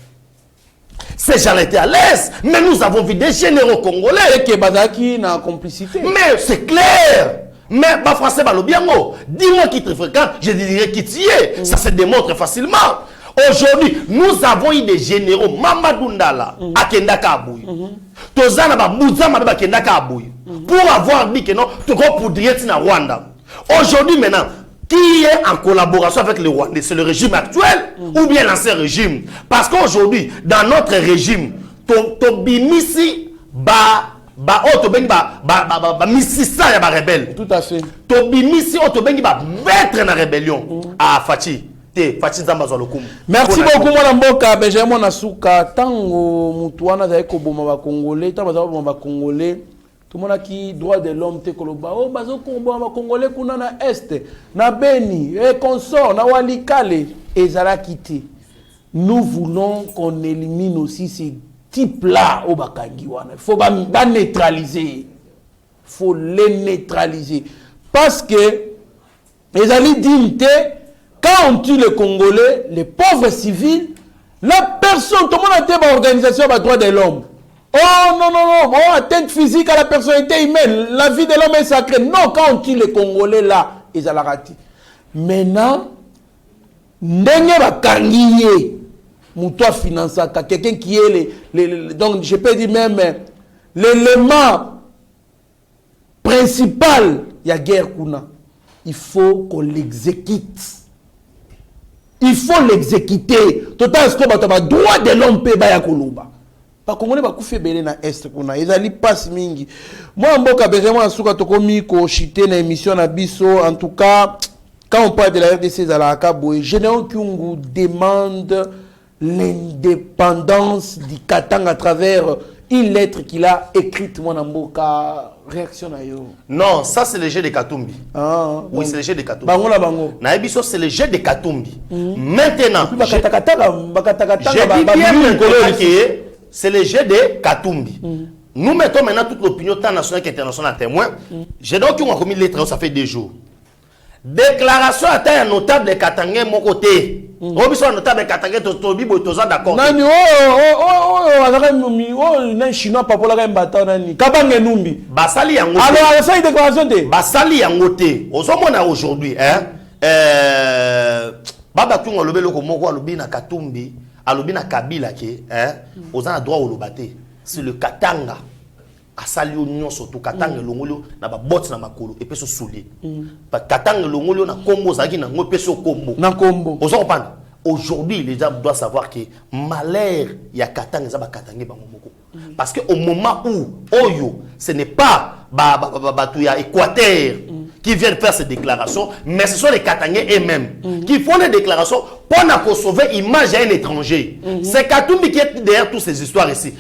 Ces gens étaient à l'aise, mais nous avons vu des généraux congolais et que Bazaki n'a complicité. Mais c'est clair. Mais bah français balobiango, dis-moi qui te fréquente, je dirais qui t'y est. Ça se démontre facilement. Aujourd'hui, nous avons eu des généraux, Mamadou Ndala, Akendaka Abouy, Tozana Babouzama Akendaka Abouy, pour avoir dit que non, tu vas pour dire na Rwanda. Aujourd'hui, maintenant, qui est en collaboration avec le Rwandais? C'est le régime actuel ou bien l'ancien régime? Parce qu'aujourd'hui, dans notre régime, Tobimisi misisa ya ba rebelle. Tout à fait. Tobimisi Otobengi ba mettre na rébellion à Fachi. Merci beaucoup mon mboka Benjamin Nasuka tango mutuana za ekoboma ba congolais tango za ba congolais tout le monde qui droit de l'homme te koloba oh bazo komba ba congolais kuna na est na Beni et consort na Walikale ezala quitté. Nous voulons qu'on élimine aussi ces types là au bakangi wana. Faut ba neutraliser. Faut les neutraliser parce que ezali dignité. Quand on tue les Congolais, les pauvres civils, la personne, tout le monde a été dans l'organisation des droits de l'homme. Oh non, oh, atteinte physique à la personnalité humaine, la vie de l'homme est sacrée. Non, quand on tue les Congolais là, ils ont la raté. Maintenant, n'enye va kangiye, moutoua finansaka, quelqu'un qui est donc je peux dire même l'élément principal, il y a guerre kuna. Il faut qu'on l'exécute. Il faut l'exécuter. Total ce que ba droit de l'homme pe ba ya koloba. Ba Congolais ba ku febele na est kuna. Ezali passe mingi. Moi mboka Benjamin Nasuka tokomi ko chiter na émission na biso. En tout cas, quand on parle de la RDC Zalaka Boy, Général Kyungu demande l'indépendance du Katanga à travers une lettre qu'il a écrite mon mboka. Réaction na yo. Non, ça c'est le jeu de Katumbi. Ah, oui, c'est le jeu de Katumbi. Bango la bango. Na ebiso c'est le jeu de Katumbi. Maintenant, c'est le jeu de Katumbi. Nous mettons maintenant toute l'opinion tant nationale qu'internationale à témoin. J'ai donc eu commis lettre, ça fait 2 jours. Déclaration à taille notable de Katangé mon côté. Obiso notable de Katangé tobi botoza d'accord. Nani nan chinois papola ka mbata nani. Kabange numbi. Basali yango. Alors ça une déclaration de. Basali yango te. Ozomona aujourd'hui Baba Kungo lobelo ko moko alobi na Katumbi, alobi na Kabila ke ozana droit olobate. C'est le Katanga. Asali union surtout Katanga longolio na ba bot na makolo et peso soulier. Katanga longolio na kombo zaki na ngo peso kombo. Na kombo. Ozo comprendre. Aujourd'hui les gens doivent savoir que malheur ya Katanga za ba Katanga ba momoko. Parce que au moment où Oyo ce n'est pas Batouya Équateur qui viennent faire ces déclarations, mais ce sont les Katangais eux-mêmes qui font les déclarations pour sauver l'image à un étranger. C'est Katumbi qui est derrière toutes ces histoires ici.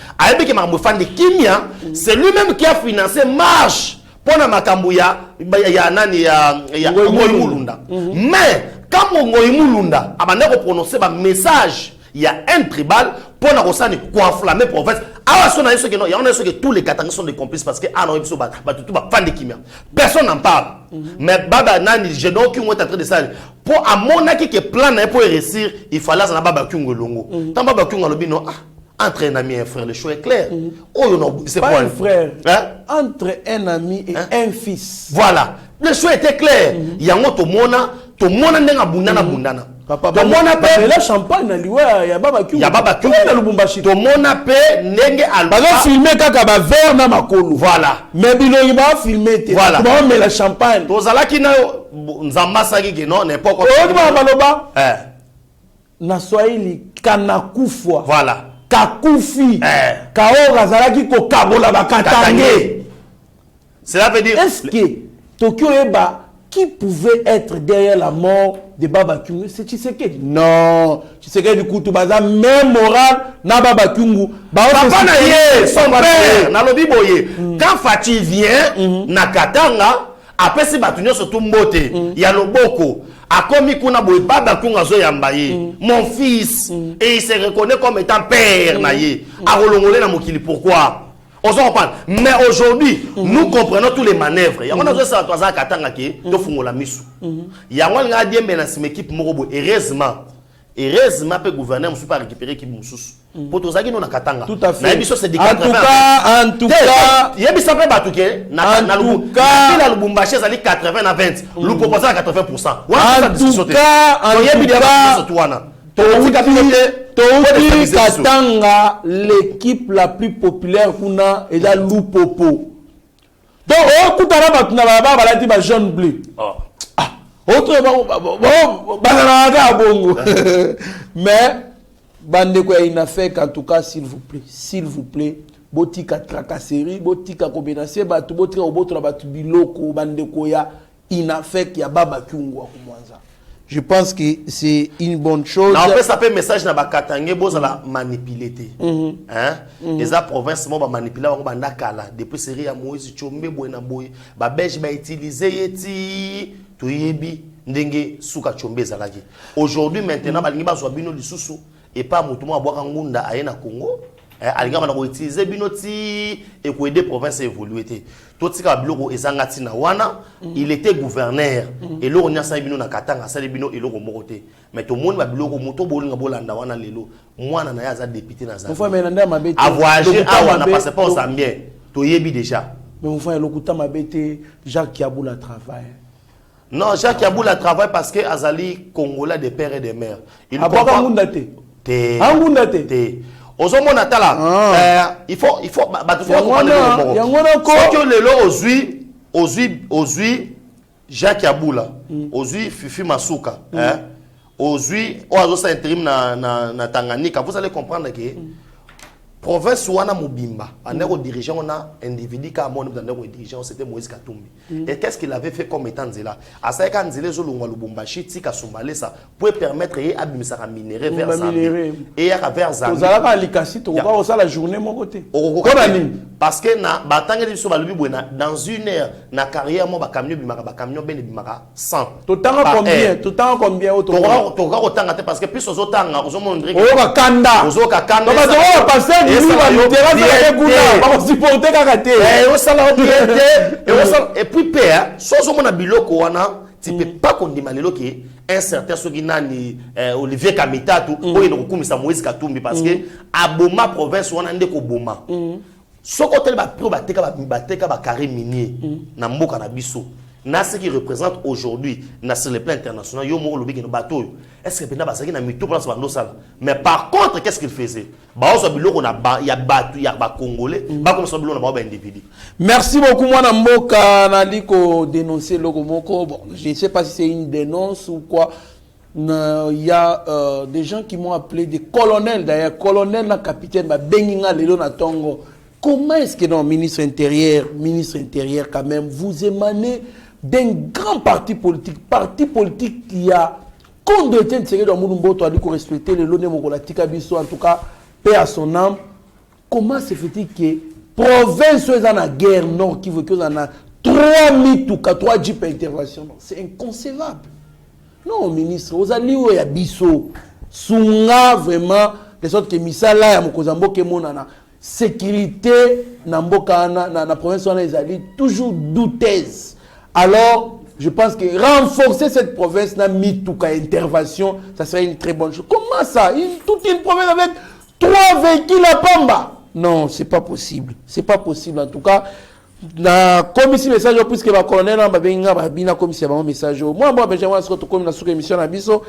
C'est lui-même qui a financé Marche pour Makambuya, mais quand Moïmoulunda a prononcer un message, il y a un tribal pour la rosane pour enflammer province. Ah, il y a que tous les Katangais sont des complices parce que personne n'en parle. Mais Baba Nani, je n'ai aucun mot en train de ça. Pour à mon avis que plan pour réussir, il fallait ça Baba Kungo Longo. Tant Baba Kungo Lobino, entre un ami et un frère, le choix est clair. Oh, c'est pas un frère. Entre un ami et un fils. Voilà. Le choix était clair. Il y a un autre mona n'a bundana. Papa, la champagne na liwa ya Baba Kungo. Ya Baba Kungo na Lubumbashi. To mona pe nenge alba. Ba filmer kaka ba verre na makolo. Voilà. Mais bilongi ba filmer te. Voilà. Ba mais la champagne. To zalaki na nzamba saki ke non n'importe quoi. O ba baloba. Na Swahili kanakufwa. Voilà. Kakufi. Kaora zalaki ko kabola ba katange. Cela veut dire est-ce que Tokyo Eba qui pouvait être derrière la mort de Baba Kungu? C'est Tshisekedi. Non, Tshisekedi Koutubaza, même moral, na Baba Kungu. Papa na ye, son père, na lobi boye. Quand Fati vient, na Katanga, après si Batunyo se tumbote, ya loboko, a commis kuna boye Baba Kungu azo yambaye, mon fils, et il se reconnaît comme étant père na ye. A rolongolé na mokili, pourquoi? On s'en parle. Mais aujourd'hui, nous comprenons tous les manœuvres. Il y a un autre qui a Katanga qui est de la misu. Il y a un autre qui a équipe Morobo. Heureusement, le gouvernement ne peut pas récupérer l'équipe Moussous. Pour tous ceux qui ont Katanga. Tout à fait. En tout cas, il y a des gens qui ont la Lubumbashi, ça 80 à 20. Nous proposons à 80%. En tout cas, Touti Katanga, l'équipe la plus populaire kuna est la Lupopo. Donc, on écoute à la bataille, on a jaune bleu. Autre, mais, Bandeko il n'a fait qu'en tout cas, s'il vous plaît, botika tracasserie, botika combinaison, botika obotra batu biloko, Bandeko ya, il n'a fait qu'il y a Baba Kungu à Kumwanza. Je pense que c'est une bonne chose. En fait, ça fait message dans Bakatangé, vous allez manipuler. Les provinces vont manipuler, on va nakala. Depuis série à Moïse, Tchombe, Boenaboy, Babèche va utiliser Yeti, Toyebi, Ndenge, Souka Tchombe Zalagi. Aujourd'hui, maintenant, Balinga Zwabino Lisusu, et pas Moutouma Boakangunda, Aena Congo. Alinga va utiliser Binoti et pour aider les provinces à évoluer. Il était gouverneur et là on a ça bino na Katanga ça bino et là on moroté mais tout le monde va biloko moto bolinga bolanda wana lelo moi na ya za député na za a voyager a na passe pas au Zambie to yebi déjà mais on fait lokuta mabete Jacques Yaboula travail. Non, Jacques Yaboula travaille parce que Azali Congolais des pères et des mères. Il comprend Ozomo Natala, il faut aujourd'hui Jacques Yaboula, aujourd'hui Fifi Masuka, aujourd'hui Oazo intérim na Tanganyika, vous allez comprendre que province wana Mobimba, on dirigeant on a individu ka mon dirigeant c'était Moïse Katumbi. Et qu'est-ce qu'il avait fait comme étant Nzela? Asaka Nzela zo longwa Lubumbashi tika Sombale ça pour permettre et abimisa ka minérer vers Zambie. Et à vers Zambie. Vous allez à Likasi, tu vas ça la journée mon côté. Parce que na batanga de so balubi buena dans une heure na carrière mo ba camion ben bimaka 100. Tout temps combien auto? To ga otanga parce que plus aux otanga ozo mondre. Ozo kanda. Ozo kakanda. Donc on va passer et puis père sozo mona biloko wana tu peux pas condamner le qui un certain soginani Olivier Kamitatu ou il rekumisa Moïse Katumbi parce que aboma province wana ndeko boma soko tel ba pro bateka ba carré minier na mboka na biso na ce qui représente aujourd'hui sur le plan international yo mo lobi ki no bateau est-ce que pena basaki na mito place bando sala mais par contre qu'est-ce qu'il faisait ba oso biloko na ba ya batu ya ba congolais ba comme ça biloko na ba individu. Merci beaucoup mwana mboka na liko dénoncer loko moko bon je ne sais pas si c'est une dénonce ou quoi. Il y a des gens qui m'ont appelé des colonels d'ailleurs colonel na capitaine ba benginga lelo na tongo. Comment est-ce que non ministre intérieur quand même vous émanez d'un grand parti politique qui a condamné de série dans Moulumboto a dit qu'on respectait les lois de Bisso, en tout cas, paix à son âme. Comment se fait-il que province est en guerre nord qui veut que en a 3 mitouka, 3 jeeps intervention? C'est inconcevable. Non, ministre, vous allez où il y a Bisso? sunga vraiment de sorte que misala ya mokozambo ke monana sécurité na mboka na province wana ezali toujours douteuse. Alors je pense que renforcer cette province na mituka intervention, ça serait une très bonne chose. Comment ça, toute une province avec 3 véhicules à Pamba? Non, c'est pas possible. C'est pas possible en tout cas. La commission message puisque le colonel a bien commission message. Moi Benjamin Scott comme la sous-émission na biso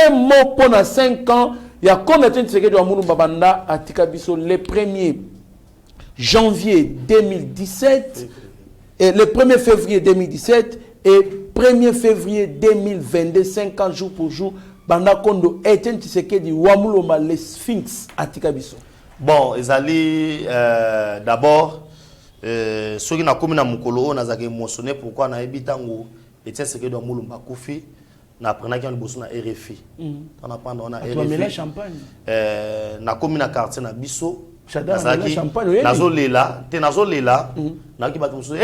un mot pendant 5 ans, il y a combien de temps que Amunu Babanda a tika biso le 1er janvier 2017 et le 1er février 2017 et 1er février 2022, 50 jours pour jour, Banda Kondo Etienne Tshisekedi Wamuloma les Sphinx à Tikabiso. Bon, Ezali, d'abord, ceux qui n'ont pas na mukolo, on a émotionné pourquoi on a ébitango Etienne Tshisekedi Wamuloma Koufi, on a appris qu'il y a un bosso na RFI. On a appris on a RFI. On a champagne. Na commune na quartier na biso. Chadar, champagne. Nazo lela, te nazo lela. Na ki batumso.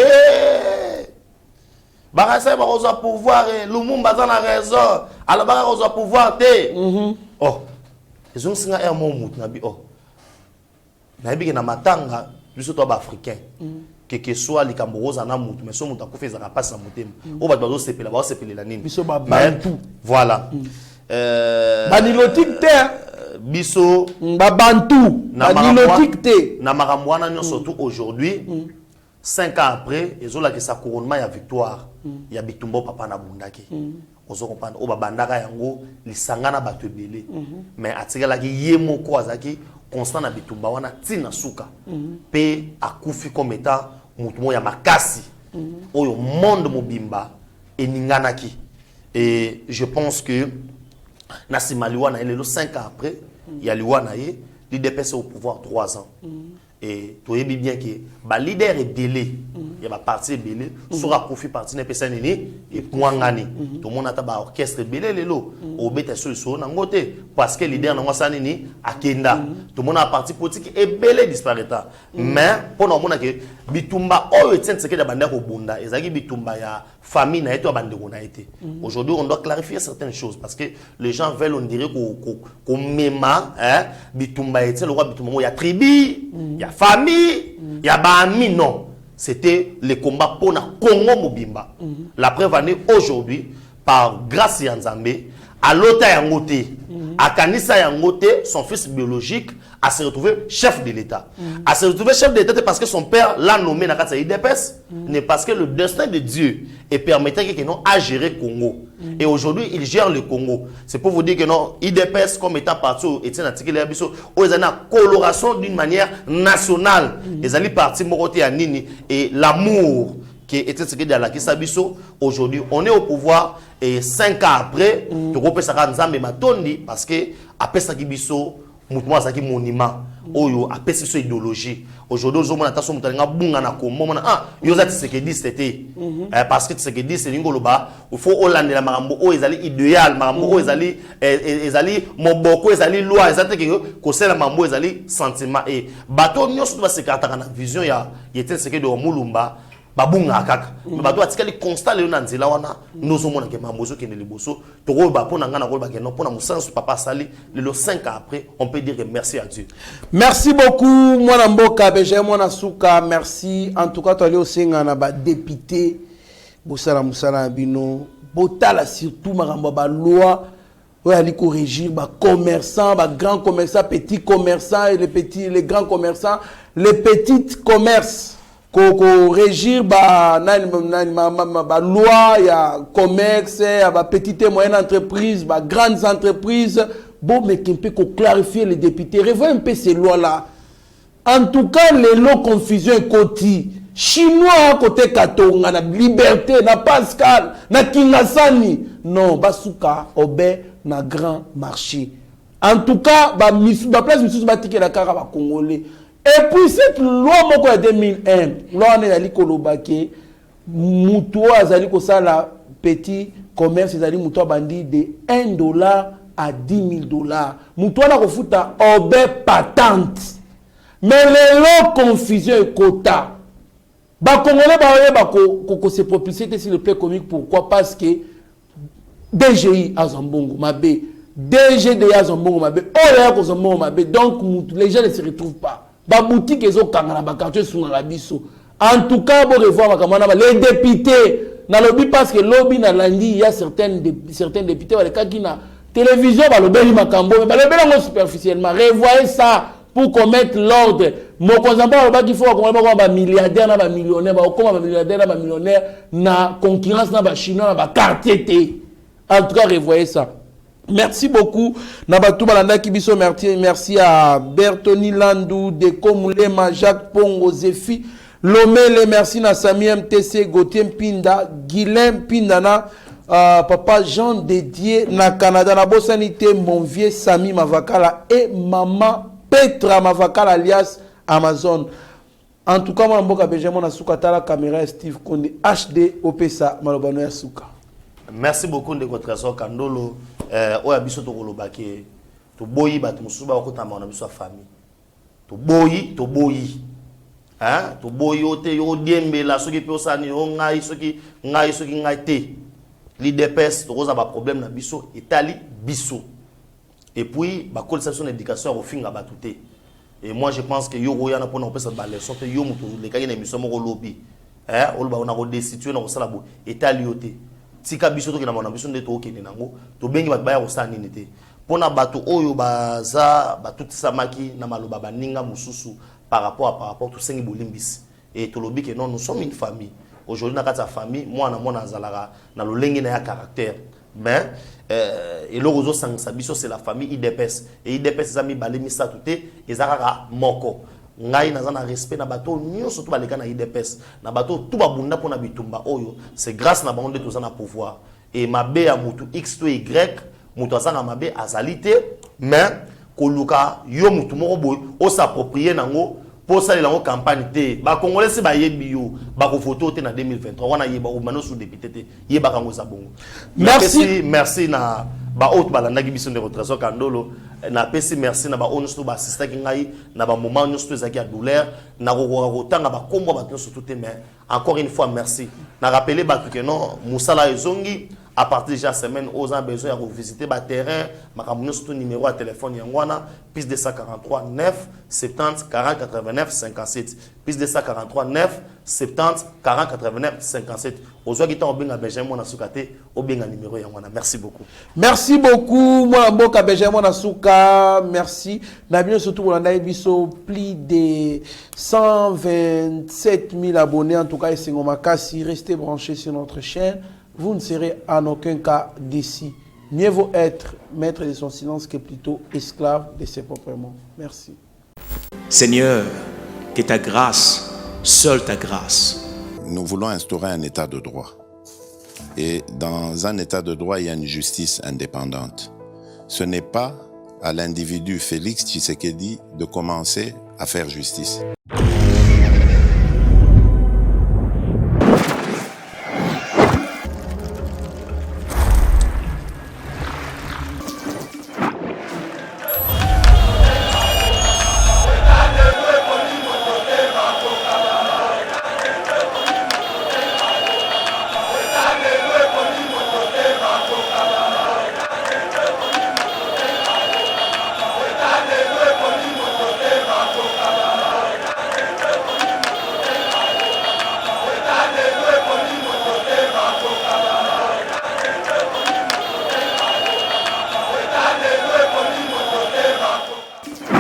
Barasa ba oza pouvoir Lumumba za na raison. Alors ba oza pouvoir te. Oh. Ils ont singa er mo mut na bi oh. Na bi na matanga biso to ba africain. Que soit likambo roza na mut mais so mut akufa za passe na mutema. O ba bazo sepela ba sepelela nini. Biso ba bantu. Voilà. Banilotique te biso ba bantu. Banilotique te na makamwana nyo surtout aujourd'hui. 5 ans après, ils ont la couronnement ya victoire. Il y a Bitumbo papa na bundaki. Ozo comprendre. Oba bandaka yango lisangana batebele. Mais atikala ki yemo ko azaki constant na Bitumba wana tina suka. Pe akufi comme étant mutumo ya makasi. Oyo monde mobimba eninganaki. Et je pense que Nasima Liwana elle est 5 ans après, il y a Liwana ye, l'IDPS au pouvoir 3 ans. Et tu sais bien que le leader est belé, il y a parti belé, sera profit parti n'est pas nini et poingani. Tout le monde a un orchestre belé les lots, au bête sur nangote parce que le leader n'a pas nini à Kenda. Tout le monde a parti politique et belé disparaîtra. Mais pour nous on a que Bitumba oh et tiens c'est que la bande au bunda, et ça qui Bitumba ya famille n'a été bande on a été. Aujourd'hui on doit clarifier certaines choses parce que les gens veulent on dirait qu'on mema hein Bitumba était le roi Bitumba il y a tribu il y a famille, il y a Bahami, non. C'était le combat pour le Congo Mobimba. La preuve en est aujourd'hui, par grâce à Nzambe, à Lota Yangote, à Kanissa Yangote, son fils biologique, a se retrouvé chef de l'État. A se retrouvé chef de l'État parce que son père l'a nommé dans la IDPS, mais parce que le destin de Dieu et permettait qu'il n'ait à gérer le Congo. Et aujourd'hui, il gère le Congo. C'est pour vous dire que non, IDPS comme état partout, et ils ont une coloration d'une manière nationale. Ils ont parti Moroté à Nini et l'amour qui était ce qui est dans la Kisabiso. Aujourd'hui, on est au pouvoir et 5 ans après, tu repères ça Nzambe Matondi parce que après ça Kibiso, mouvement ça qui monument, oyo après c'est idéologie. Aujourd'hui, nous avons attention mutalanga bunga na ko mona ah yoza ce que dit c'était parce que ce que dit c'est ngoloba il faut holande la marambo o ezali idéal marambo o ezali moboko ezali loi ezate que c'est la mambo ezali sentiment et bato nyonso ba se kataka na vision ya yete ce que de mulumba babunga kaka bato atikali constat le na nzela wana nozo mona ke mambozo ke ne liboso to ko ba pona ngana ko ba ke no pona musansu papa sali le 5 ans après on peut dire merci à Dieu. Merci beaucoup mwana mboka beje mwana suka merci en tout cas to ali osenga na ba député bosala musala bino botala surtout makambo ba loi oyo ali ko régir ba commerçants ba grands commerçants petits commerçants et les grands commerçants les petits commerces ko régir ba loi ya commerce ya ba petite et moyenne entreprise ba grandes entreprises bon mais qui peut clarifier les députés revoyez un peu ces lois là en tout cas les lois confusion côté chinois côté katonga na liberté na Pascal na Kingasani non basuka obé na grand marché en tout cas ba place misusu batike la kara ba congolais. Et puis cette loi moko ya 2001, loi ne ali kolobake muto azali ko sala petit commerce azali muto bandi de $1 à $10,000. Muto na ko futa obé patente. Mais les lois confusion et quota. Ba congolais ba ko se propulser sur le plan économique pourquoi parce que DGI à Zambongo mabe DG de Yazombo Mabe, Oya Kozombo Mabe, donc les gens ne se retrouvent pas. Ba boutique ils ont kangana ba quartier sous la biso. En tout cas, bon revoir les députés dans le but parce que lobby na lundi il y a certains députés les cas qui na télévision ba le beli makambo mais ba le beli superficiellement revoyez ça pour commettre l'ordre. Mon consampa ba qu'il faut qu'on ba milliardaire na ba millionnaire ba comme ba milliardaire na ba millionnaire na concurrence na ba chinois na ba quartier té. En tout cas, revoyez ça. Merci beaucoup. Nabatou Balanda Kibiso, merci à Bertoni Landou, Deko Moulema, Jacques Pongo, Zéfi, Lomele, merci à Sami MTC, Gauthier Pinda, Guilhem Pindana, Papa Jean Dédié, na Canada, na Bossanité, mon vieux Sami Mavakala et Maman Petra Mavakala alias Amazon. En tout cas, moi, je suis la caméra Steve Konde, HD, OPSA, Malobano Yasuka. Merci beaucoup de votre trésor Kandolo. Oya biso to kolobaki to boyi bat musuba okotama na biso famille. To boyi. Hein? To boyi ote yo diembe la soki pe osani o ngai soki ngai te. L'IDPS to koza ba problème na biso etali biso. Et puis ba colisation d'éducation au finga batute. Et moi je pense que yo roya na pona opesa ba leçon te yo muto le kaya na mission mo lobby. Hein? O ba na ko destituer na ko sala bo etali yote. Tika biso to kina mona biso ndeto okende nango to bengi bat baya kosala nini te pona bato oyo baza batutisa maki na maloba baninga mususu par rapport tout sengi bolimbisi et to lobi que non nous sommes une famille aujourd'hui na kata famille moi na zalaka na lolenge na ya caractère mais et le rozo sangisa biso c'est la famille IDPS et IDPS zami balemi sa tuté ezaka moko ngai naza na respect na bato nyonso to baleka na IDPS na bato tout babunda pona bitumba oyo c'est grâce na bango nde toza na pouvoir et mabe ya mutu x to y mutu azanga mabe azalité mais koluka yo mutu moko boy o s'approprier nango pour ça la campagne te ba congolais se ba yebi yo ba ko photo te na 2023 wana yeba o mano sous député te yeba kango za bongo merci na ba haute balanda ki biso de retraso Kandolo na pesi merci na ba onsto ba assistant ki ngai na ba moment onsto ezaki a douleur na ko tanga ba kombo ba surtout te mais encore une fois merci na rappeler ba que non musala ezongi à partir de la semaine aux gens besoin de visiter le terrain makambo surtout numéro à téléphone yangwana plus 243 9 70 40 89 57 plus 243 9 70 40 89 57 aujourd'hui qui t'ont bien Benjamin Nasukate au bien numéro yangwana merci beaucoup moi mboka Benjamin Nasuka merci na bien surtout pour l'année biso plus de 127 000 abonnés en tout cas et c'est ngomakasi restez branchés sur notre chaîne. Vous ne serez en aucun cas déçus. Mieux vaut être maître de son silence que plutôt esclave de ses propres mots. Merci. Seigneur, que ta grâce, seule ta grâce. Nous voulons instaurer un état de droit. Et dans un état de droit, il y a une justice indépendante. Ce n'est pas à l'individu Félix Tshisekedi de commencer à faire justice.